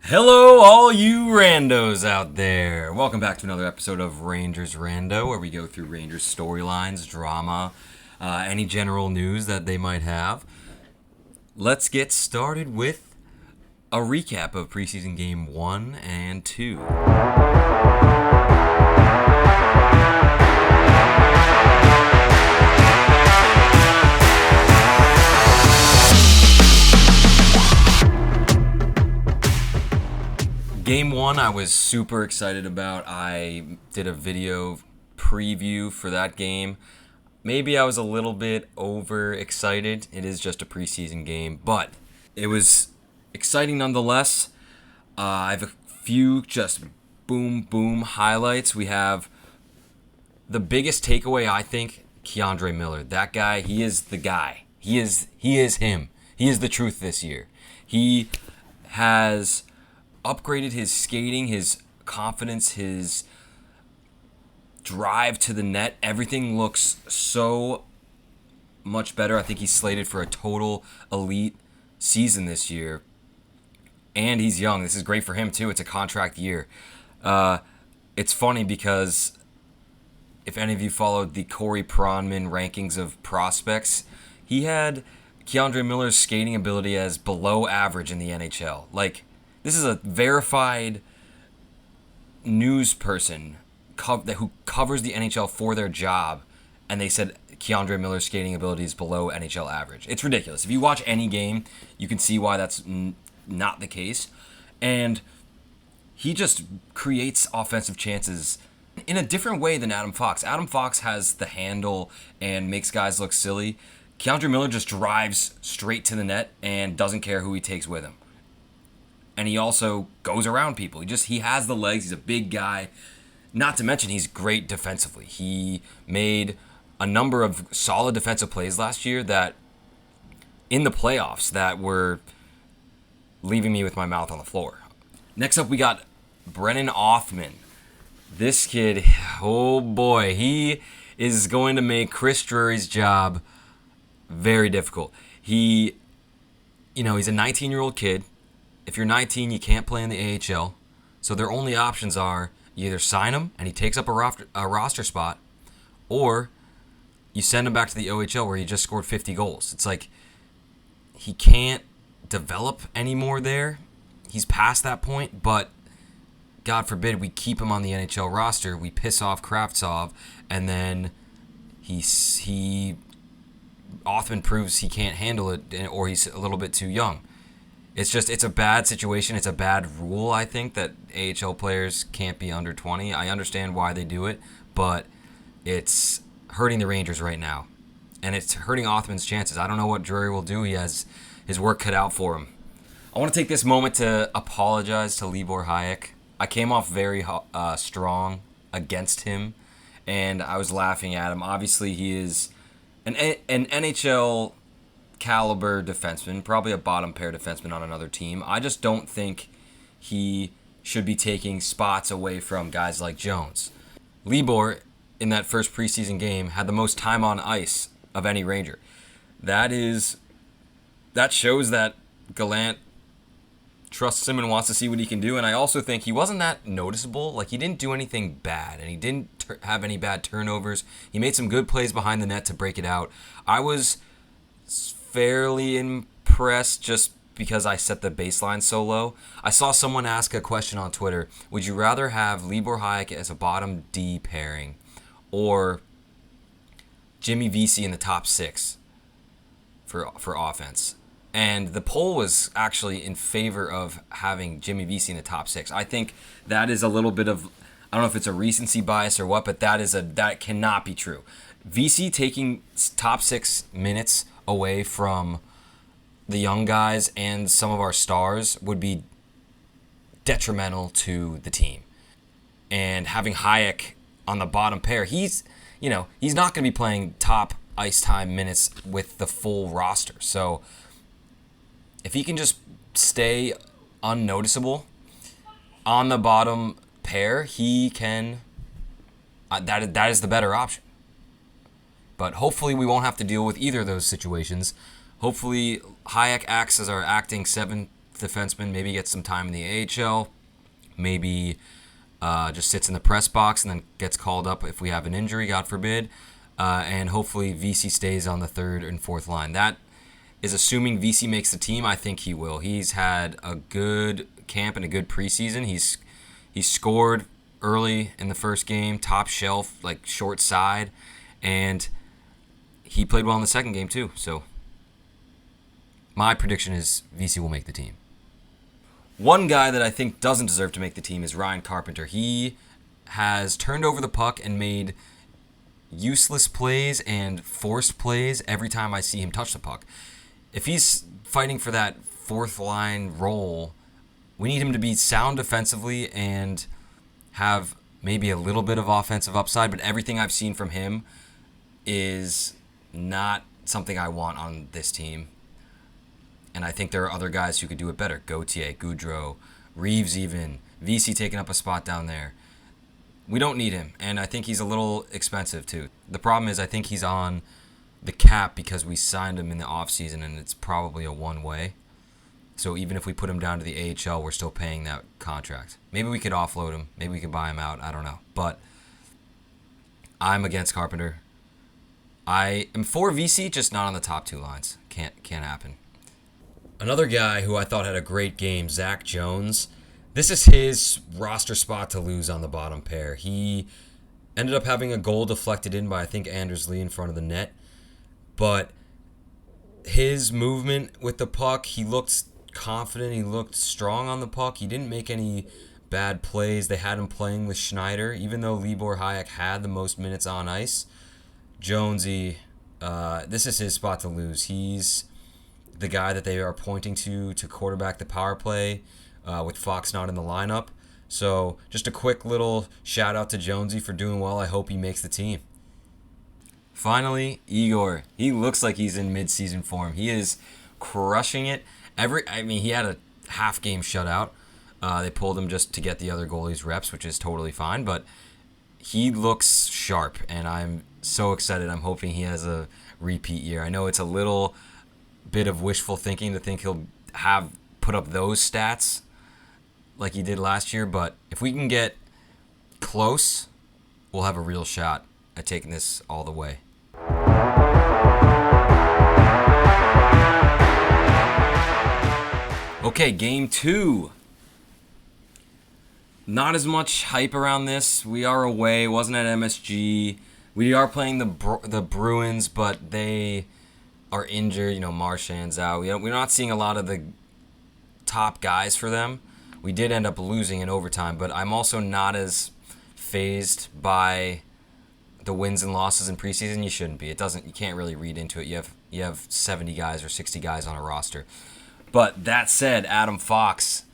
Hello, all you randos out there. Welcome back to another episode of Rangers Rando, where we go through Rangers storylines, drama, any general news that they might have. Let's get started with a recap of preseason game 1 and 2. Game 1 I was super excited about. I did a video preview for that game. Maybe I was a little bit overexcited. It is just a preseason game, but it was exciting nonetheless. I have a few just boom highlights. We have the biggest takeaway, I think, Keandre Miller. That guy, he is the guy. He is him. He is the truth this year. He has upgraded his skating, his confidence, his drive to the net. Everything looks so much better. I think he's slated for a total elite season this year. And he's young. This is great for him, too. It's a contract year. It's funny because if any of you followed the Corey Pronman rankings of prospects, he had Keandre Miller's skating ability as below average in the NHL. This is a verified news person who covers the NHL for their job, and they said Keandre Miller's skating ability is below NHL average. It's ridiculous. If you watch any game, you can see why that's not the case. And he just creates offensive chances in a different way than Adam Fox. Adam Fox has the handle and makes guys look silly. Keandre Miller just drives straight to the net and doesn't care who he takes with him. And he also goes around people. He has the legs. He's a big guy. Not to mention he's great defensively. He made a number of solid defensive plays last year that in the playoffs that were leaving me with my mouth on the floor. Next up, we got Brennan Othmann. This kid, oh boy, he is going to make Chris Drury's job very difficult. He's a 19-year-old kid. If you're 19, you can't play in the AHL. So their only options are you either sign him and he takes up a roster spot, or you send him back to the OHL where he just scored 50 goals. It's like he can't develop anymore there. He's past that point, but God forbid we keep him on the NHL roster. We piss off Kravtsov, and then Othmann proves he can't handle it, or he's a little bit too young. It's a bad situation. It's a bad rule, I think, that AHL players can't be under 20. I understand why they do it, but it's hurting the Rangers right now. And it's hurting Othmann's chances. I don't know what Drury will do. He has his work cut out for him. I want to take this moment to apologize to Libor Hájek. I came off very strong against him, and I was laughing at him. Obviously, he is an NHL caliber defenseman, probably a bottom pair defenseman on another team. I just don't think he should be taking spots away from guys like Jones. Libor, in that first preseason game, had the most time on ice of any Ranger. That shows that Gallant trusts him and wants to see what he can do, and I also think he wasn't that noticeable. He didn't do anything bad, and he didn't have any bad turnovers. He made some good plays behind the net to break it out. I was fairly impressed just because I set the baseline so low. I saw someone ask a question on Twitter: would you rather have Libor Hájek as a bottom D pairing or Jimmy Vesey in the top 6 for offense? And the poll was actually in favor of having Jimmy Vesey in the top 6. I think that is a little bit of, I don't know if it's a recency bias or what, but that cannot be true. Vesey taking top 6 minutes away from the young guys and some of our stars would be detrimental to the team. And having Hájek on the bottom pair, he's not going to be playing top ice time minutes with the full roster. So if he can just stay unnoticeable on the bottom pair, he can. That is the better option. But hopefully we won't have to deal with either of those situations. Hopefully Hájek acts as our acting 7th defenseman. Maybe gets some time in the AHL. Maybe just sits in the press box and then gets called up if we have an injury, God forbid. And hopefully VC stays on the third and fourth line. That is assuming VC makes the team. I think he will. He's had a good camp and a good preseason. He's scored early in the first game, top shelf, like short side, and he played well in the second game too. So my prediction is VC will make the team. One guy that I think doesn't deserve to make the team is Ryan Carpenter. He has turned over the puck and made useless plays and forced plays every time I see him touch the puck. If he's fighting for that fourth line role, we need him to be sound defensively and have maybe a little bit of offensive upside, but everything I've seen from him is not something I want on this team. And I think there are other guys who could do it better. Gauthier, Goudreau, Reeves even, VC taking up a spot down there. We don't need him, and I think he's a little expensive too. The problem is I think he's on the cap because we signed him in the offseason, and it's probably a one-way. So even if we put him down to the AHL, we're still paying that contract. Maybe we could offload him. Maybe we could buy him out. I don't know. But I'm against Carpenter. I am for VC, just not on the top two lines. Can't happen. Another guy who I thought had a great game, Zach Jones. This is his roster spot to lose on the bottom pair. He ended up having a goal deflected in by, I think, Anders Lee in front of the net. But his movement with the puck, he looked confident. He looked strong on the puck. He didn't make any bad plays. They had him playing with Schneider. Even though Libor Hayek had the most minutes on ice, Jonesy, this is his spot to lose. He's the guy that they are pointing to quarterback the power play with Fox not in the lineup. So just a quick little shout out to Jonesy for doing well. I hope he makes the team. Finally, Igor. He looks like he's in mid-season form. He is crushing it. He had a half-game shutout. They pulled him just to get the other goalies reps, which is totally fine. But he looks sharp, and I'm so excited. I'm hoping he has a repeat year. I know it's a little bit of wishful thinking to think he'll have put up those stats like he did last year, but if we can get close, we'll have a real shot at taking this all the way. Okay, game 2. Not as much hype around this. We are away. Wasn't at MSG. We are playing the Bruins, but they are injured. Marchand's out. We're not seeing a lot of the top guys for them. We did end up losing in overtime, but I'm also not as fazed by the wins and losses in preseason. You shouldn't be. You can't really read into it. You have 70 guys or 60 guys on a roster. But that said, Adam Fox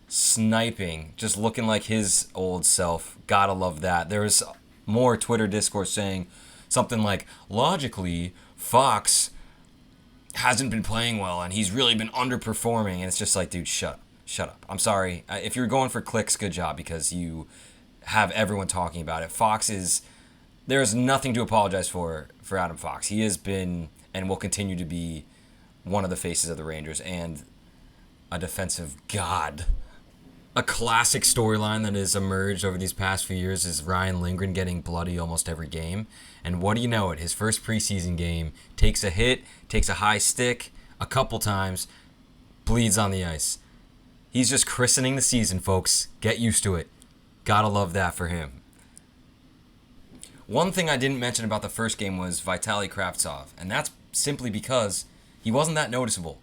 sniping, just looking like his old self. Gotta love that. There was more Twitter discourse saying something like, logically, Fox hasn't been playing well and he's really been underperforming. And it's just like, dude, shut up. I'm sorry. If you're going for clicks, good job, because you have everyone talking about it. There's nothing to apologize for Adam Fox. He has been and will continue to be one of the faces of the Rangers and a defensive god. A classic storyline that has emerged over these past few years is Ryan Lindgren getting bloody almost every game. And what do you know it? His first preseason game, takes a hit, takes a high stick a couple times, bleeds on the ice. He's just christening the season, folks. Get used to it. Gotta love that for him. One thing I didn't mention about the first game was Vitaly Kravtsov, and that's simply because he wasn't that noticeable.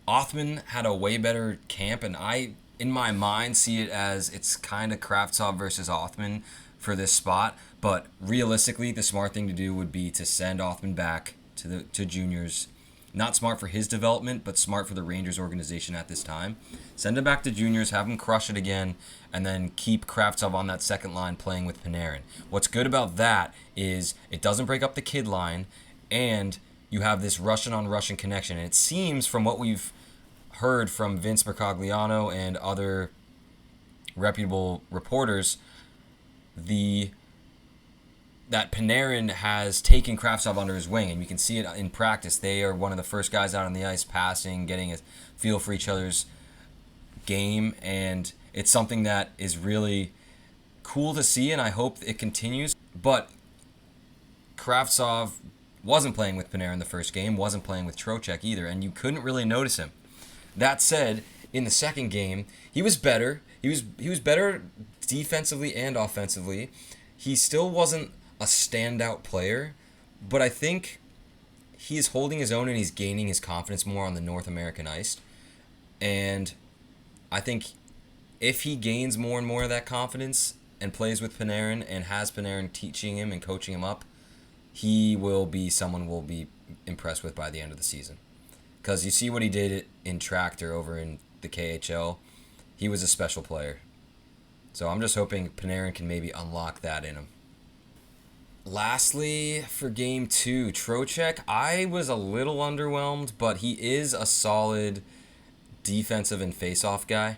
Othman had a way better camp, and I, in my mind, see it as it's kind of Kravtsov versus Othman for this spot, but realistically, the smart thing to do would be to send Othman back to juniors. Not smart for his development, but smart for the Rangers organization at this time. Send him back to juniors, have him crush it again, and then keep Kravtsov on that second line playing with Panarin. What's good about that is it doesn't break up the kid line, and you have this Russian-on-Russian connection. And it seems from what we've heard from Vince Mercogliano and other reputable reporters, that Panarin has taken Kravtsov under his wing, and you can see it in practice. They are one of the first guys out on the ice passing, getting a feel for each other's game, and it's something that is really cool to see, and I hope it continues. But Kravtsov wasn't playing with Panarin in the first game, wasn't playing with Trocheck either, and you couldn't really notice him. That said, in the second game, he was better. He was better defensively and offensively. He still wasn't a standout player, but I think he is holding his own and he's gaining his confidence more on the North American ice. And I think if he gains more and more of that confidence and plays with Panarin and has Panarin teaching him and coaching him up, he will be someone we'll be impressed with by the end of the season. Because you see what he did in Tractor over in the KHL. He was a special player. So I'm just hoping Panarin can maybe unlock that in him. Lastly, for Game 2, Trocheck, I was a little underwhelmed, but he is a solid defensive and face-off guy.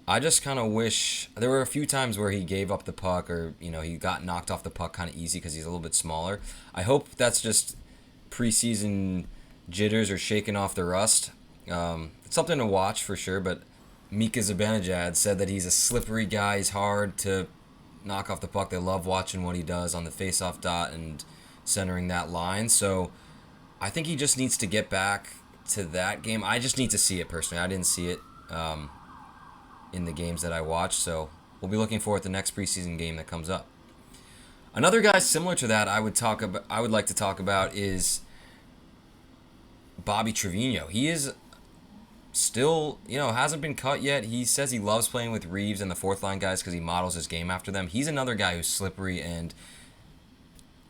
I just kind of wish there were a few times where he gave up the puck, or he got knocked off the puck kind of easy because he's a little bit smaller. I hope that's just preseason jitters or shaking off the rust. It's something to watch for sure, but Mika Zibanejad said that he's a slippery guy. He's hard to knock off the puck. They love watching what he does on the face-off dot and centering that line. So I think he just needs to get back to that game. I just need to see it personally. I didn't see it in the games that I watched, so we'll be looking forward to the next preseason game that comes up. Another guy similar to that I would like to talk about is Bobby Trevino. He is still, hasn't been cut yet. He says he loves playing with Reeves and the fourth line guys because he models his game after them. He's another guy who's slippery and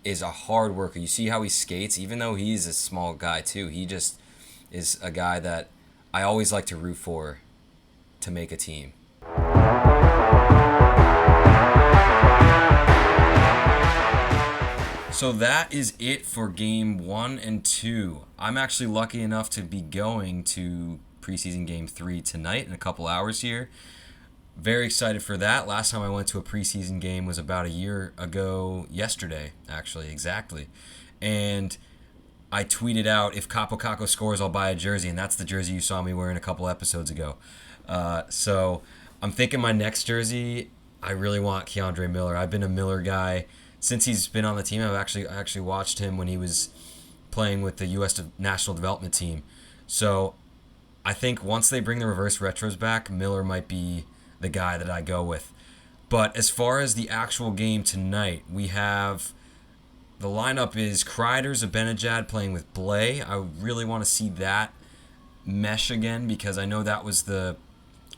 is a hard worker. You see how he skates, even though he's a small guy too. He just is a guy that I always like to root for to make a team. So that is it for Game 1 and 2. I'm actually lucky enough to be going to preseason Game 3 tonight in a couple hours here. Very excited for that. Last time I went to a preseason game was about a year ago yesterday, actually, exactly. And I tweeted out, if Capo Caco scores, I'll buy a jersey, and that's the jersey you saw me wearing a couple episodes ago. So I'm thinking my next jersey, I really want Keandre Miller. I've been a Miller guy since he's been on the team. I actually watched him when he was playing with the U.S. National Development Team. So I think once they bring the reverse retros back, Miller might be the guy that I go with. But as far as the actual game tonight, we have the lineup is Kreider, Zibanejad playing with Blais. I really want to see that mesh again because I know that was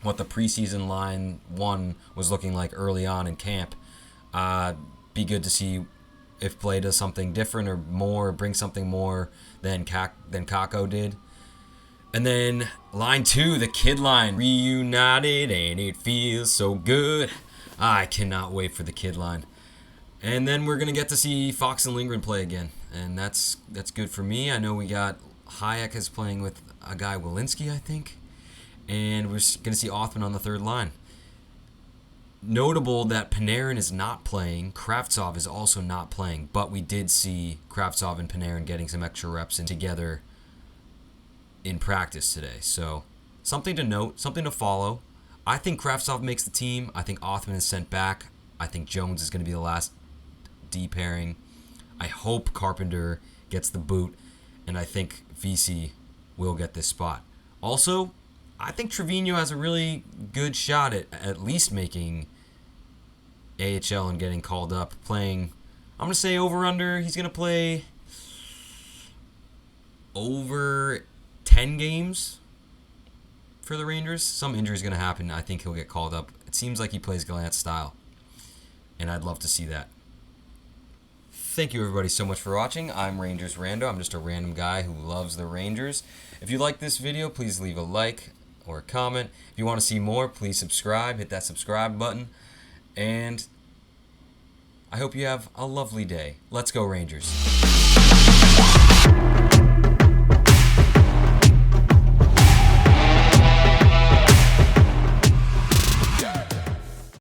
what the preseason line 1 was looking like early on in camp. Be good to see if Blais does something different or more, bring something more than Kako did. And then line 2, the kid line, reunited and it feels so good. I cannot wait for the kid line. And then we're going to get to see Fox and Lindgren play again, and that's good for me. I know we got Hayek is playing with a guy, Walensky, I think, and we're going to see Othman on the third line. Notable that Panarin is not playing. Kravtsov is also not playing, but we did see Kravtsov and Panarin getting some extra reps in together in practice today. So something to note, something to follow. I think Kravtsov makes the team. I think Othman is sent back. I think Jones is going to be the last D pairing. I hope Carpenter gets the boot, and I think VC will get this spot. Also, I think Trevino has a really good shot at least making AHL and getting called up. Playing, I'm going to say over-under, he's going to play over 10 games for the Rangers. Some injury is going to happen. I think he'll get called up. It seems like he plays Gallant's style, and I'd love to see that. Thank you everybody so much for watching. I'm Rangers Rando. I'm just a random guy who loves the Rangers. If you like this video, please leave a like or a comment. If you want to see more, please subscribe. Hit that subscribe button. And I hope you have a lovely day. Let's go Rangers.